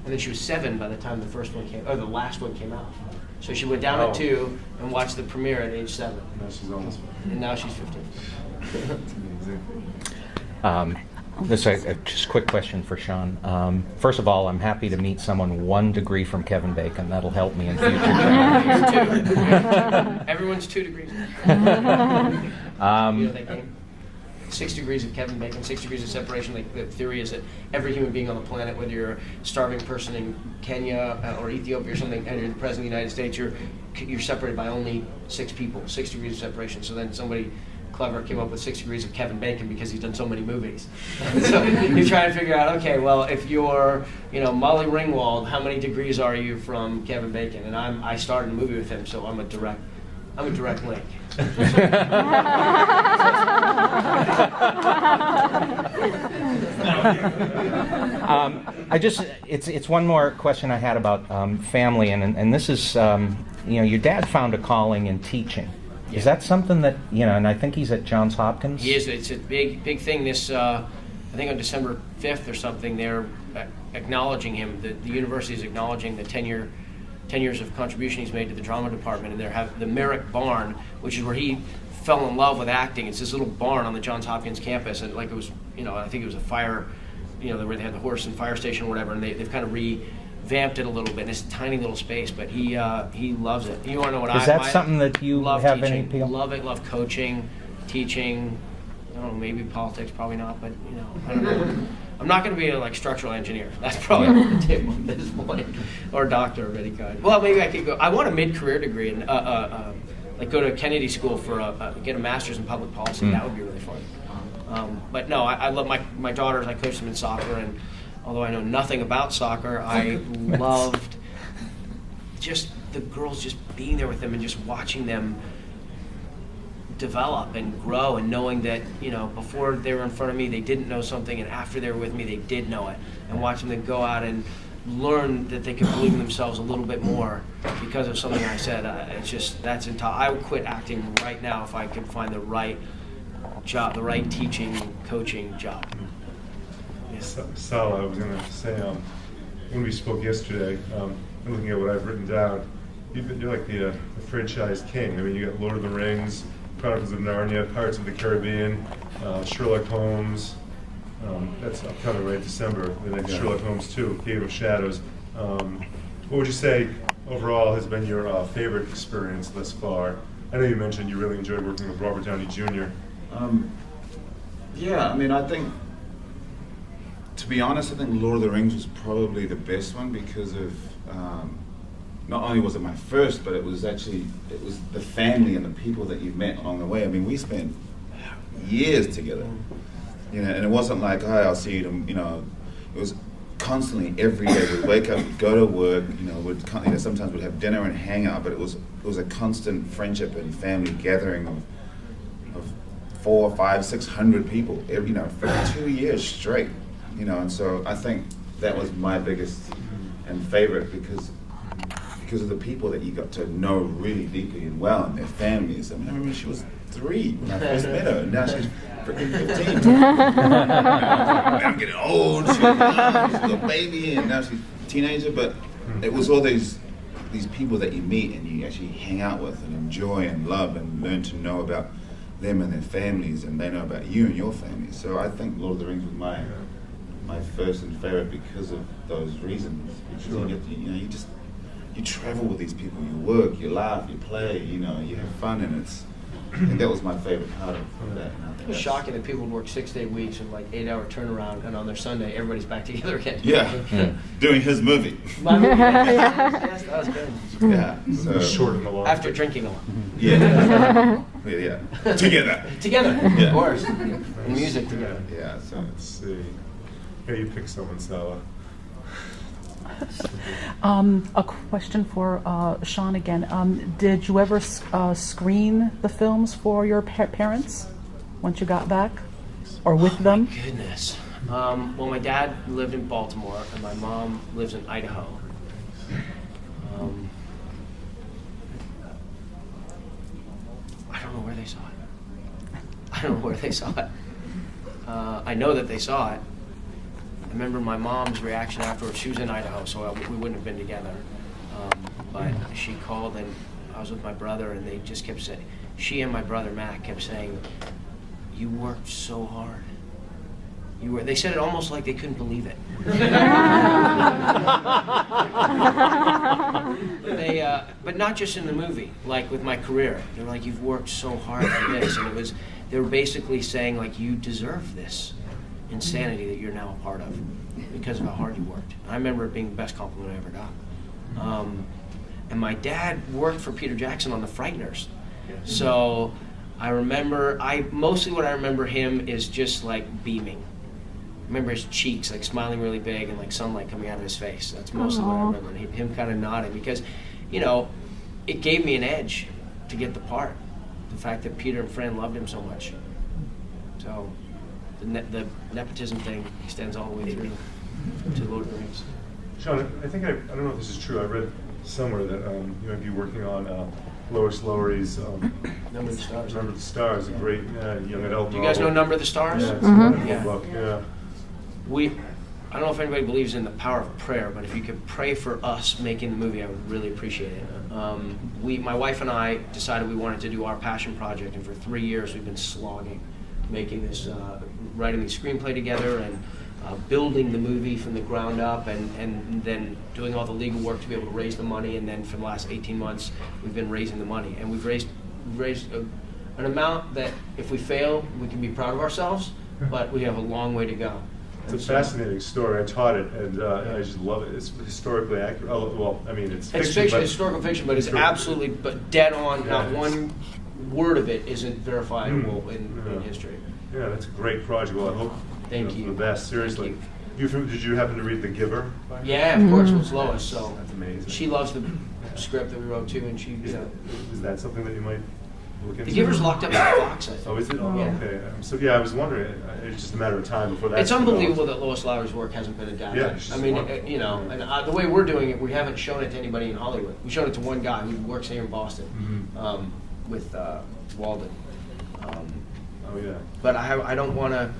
and then she was 7 by the time the last one came out. So she went down at 2 and watched the premiere at age 7. Now she's almost 15. And now she's 15. That's amazing. This is just a quick question for Sean. First of all, I'm happy to meet someone 1 degree from Kevin Bacon. That'll help me in future challenges. 2. Everyone's 2 degrees. You know that game? 6 degrees of Kevin Bacon, 6 degrees of separation. Like the theory is that every human being on the planet, whether you're a starving person in Kenya or Ethiopia or something, and you're the president of the United States, you're separated by only 6 people, 6 degrees of separation. So then somebody clever came up with 6 degrees of Kevin Bacon because he's done so many movies. So you try to figure out, okay, well, if you're, Molly Ringwald, how many degrees are you from Kevin Bacon? And I started a movie with him, so I'm a direct link. It's one more question I had about family, and this is, your dad found a calling in teaching. Yeah. Is that something that, and I think he's at Johns Hopkins? He is. It's a big thing. This, I think on December 5th or something, they're acknowledging him. The university is acknowledging the 10 years of contribution he's made to the drama department, and they have the Merrick Barn, which is where he fell in love with acting. It's this little barn on the Johns Hopkins campus, and like it was, I think it was a fire, where they had the horse and fire station or whatever, and they've kind of revamped it a little bit in this tiny little space, but he loves it. You want to know what Is that something that you love have teaching. any appeal? Love it, love coaching, teaching. I don't know, maybe politics, probably not, but I don't know. I'm not going to be a structural engineer. That's probably on the table at this point, or a doctor of any kind. Well, maybe I could go. I want a mid-career degree and go to Kennedy School for get a master's in public policy. That would be really fun. But no, I love my daughters. I coach them in soccer, and although I know nothing about soccer, I loved just the girls, just being there with them and just watching them develop and grow, and knowing that before they were in front of me they didn't know something, and after they were with me they did know it, and watching them go out and learn that they could believe in themselves a little bit more because of something I said. I would quit acting right now if I could find the right job, the right teaching, coaching job. Yeah. Sala, I was going to say, when we spoke yesterday, I'm looking at what I've written down. You're like the franchise king. I mean, you got Lord of the Rings, Chronicles of Narnia, Pirates of the Caribbean, Sherlock Holmes. That's upcoming, right? December. The next Sherlock Holmes 2, Cave of Shadows. What would you say overall has been your favorite experience thus far? I know you mentioned you really enjoyed working with Robert Downey Jr. Yeah, I mean, I think, to be honest, I think Lord of the Rings was probably the best one because of, not only was it my first, but it was the family and the people that you met along the way. I mean, we spent years together, and it wasn't like, oh, I'll see you, it was constantly every day. We'd wake up, we'd go to work, sometimes we'd have dinner and hang out, but it was a constant friendship and family gathering of 400, 500, 600 people, for 2 years straight, and so I think that was my biggest and favorite because of the people that you got to know really deeply and well, and their families. I mean, I remember she was 3 when I first met her, and now she's freaking 15. I'm getting old, she's a little baby, and now she's a teenager, but it was all these people that you meet and you actually hang out with and enjoy and love and learn to know about them and their families, and they know about you and your family. So I think Lord of the Rings was my first and favorite because of those reasons. Because you get to, you travel with these people, you work, you laugh, you play, you have fun, and I think that was my favorite part of that. It was shocking that people would work 6-day weeks and 8-hour turnaround, and on their Sunday everybody's back together again. Yeah, doing his movie. My movie. Yes, that was good. Yeah, so Short and the long. After drinking a lot. Yeah. Together. Together, Yeah. of course. And music together. Yeah, so Let's see. Yeah, you pick someone, Sala. A question for Sean again. Did you ever screen the films for your parents once you got back, or with them? My goodness. Well, my dad lived in Baltimore, and my mom lives in Idaho. I don't know where they saw it. I know that they saw it. And remember my mom's reaction afterwards. She was in Idaho, so we wouldn't have been together. But she called, and I was with my brother, and they just kept saying, she and my brother Matt kept saying, "You worked so hard. They said it almost like they couldn't believe it. But not just in the movie, like with my career. They're like, "You've worked so hard for this," and they were basically saying like, "You deserve this insanity that you're now a part of because of how hard you worked." And I remember it being the best compliment I ever got. And my dad worked for Peter Jackson on The Frighteners, so I remember. Mostly what I remember him is just like beaming. I remember his cheeks like smiling really big and like sunlight coming out of his face. That's mostly what I remember. And him kind of nodding because, it gave me an edge to get the part. The fact that Peter and Fran loved him so much. So the nepotism thing extends all the way through to Lord of the Rings. Sean, I think I don't know if this is true. I read somewhere that you might be working on Lois Lowry's Number of the Stars. Number of the Stars, a great young adult Do you guys know Number of the Stars? Yeah, it's a wonderful Yeah. book. Yeah. I don't know if anybody believes in the power of prayer, but if you could pray for us making the movie, I would really appreciate it. My wife and I decided we wanted to do our passion project, and for 3 years we've been slogging, making this, writing the screenplay together and building the movie from the ground up, and then doing all the legal work to be able to raise the money. And then for the last 18 months, we've been raising the money, and we've raised an amount that if we fail, we can be proud of ourselves, but we have a long way to go. It's a fascinating story. I taught it, and I just love it. It's historically accurate. Oh, well, I mean, it's fiction. It's historical fiction, but it's absolutely dead on. Yeah, Not one word of it isn't verifiable in history. Yeah, that's a great project. Well, I hope Thank you. the best. Seriously. Did you happen to read The Giver? Yeah, of course, it was Lois. So That's amazing. she loves the script that we wrote too, and she. Is that something that you might look into? The Giver's locked up in the box, I think. Oh, is it? Oh, Yeah. okay. So I was wondering. It's just a matter of time before that. It's unbelievable that Lois Lowry's work hasn't been adapted. Yeah, she's I mean, wonderful. and the way we're doing it, we haven't shown it to anybody in Hollywood. We showed it to one guy who works here in Boston with Walden. Oh yeah. But I don't want to.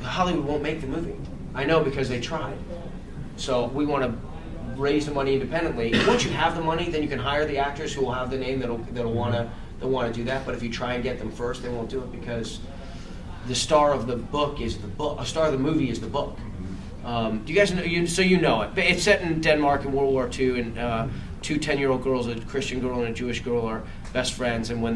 Hollywood won't make the movie. I know because they tried. So we want to raise the money independently. Once you have the money, then you can hire the actors who will have the name that'll want to do that. But if you try and get them first, they won't do it because the star of the book is the book. A star of the movie is the book. Do you guys know? So you know it. It's set in Denmark in World War II, and two 10-year-old girls, a Christian girl and a Jewish girl, are best friends. And when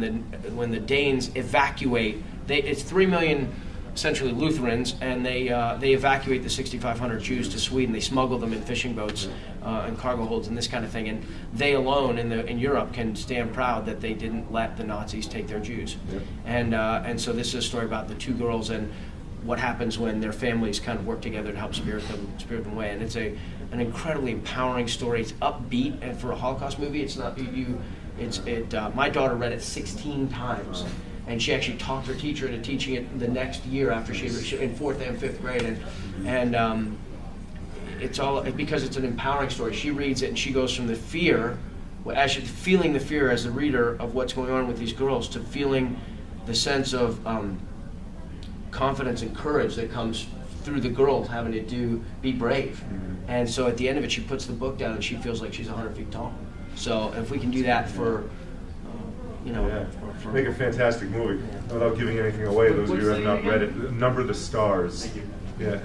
the Danes evacuate, it's 3 million. Essentially Lutherans, and they evacuate the 6,500 Jews to Sweden. They smuggle them in fishing boats and cargo holds and this kind of thing. And they alone in Europe can stand proud that they didn't let the Nazis take their Jews. Yep. And so this is a story about the two girls and what happens when their families kind of work together to help spirit them away. And it's an incredibly empowering story. It's upbeat, and for a Holocaust movie, it's not my daughter read it 16 times. And she actually talked her teacher into teaching it the next year after she in 4th and 5th grade, and it's all because it's an empowering story. She reads it and she goes from the fear, feeling the fear as the reader of what's going on with these girls, to feeling the sense of confidence and courage that comes through the girls having to be brave. And so at the end of it, she puts the book down and she feels like she's 100 feet tall. So if we can do that for make a fantastic movie without giving anything away. Those of you who have not read it, Number of the Stars. Yeah,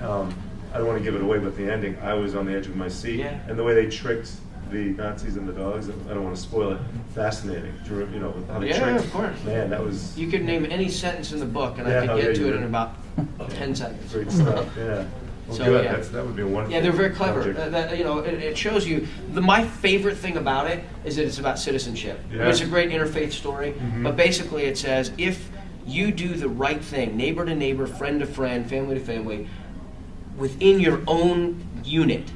I don't want to give it away, but the ending, I was on the edge of my seat, and the way they tricked the Nazis and the dogs. I don't want to spoil it. Fascinating, how they tricked. Of course. Man, that was. You could name any sentence in the book, and I could get to it in about 10 seconds. Great stuff. Yeah. Well, So, good. yeah. That would be a wonderful. Yeah, they're very clever. project. It shows you. My favorite thing about it is that it's about citizenship. Yeah. It's a great interfaith story, but basically it says if you do the right thing, neighbor to neighbor, friend to friend, family to family, within your own unit,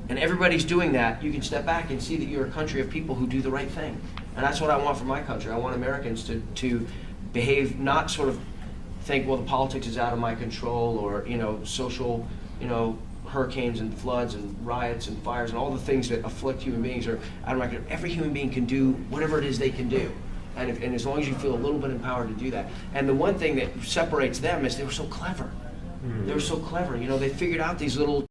and everybody's doing that, you can step back and see that you're a country of people who do the right thing. And that's what I want for my country. I want Americans to behave, not sort of think, well, the politics is out of my control, or social, hurricanes and floods and riots and fires and all the things that afflict human beings are out of my control. Every human being can do whatever it is they can do, and as long as you feel a little bit empowered to do that. And the one thing that separates them is they were so clever. They were so clever. You know, they figured out these little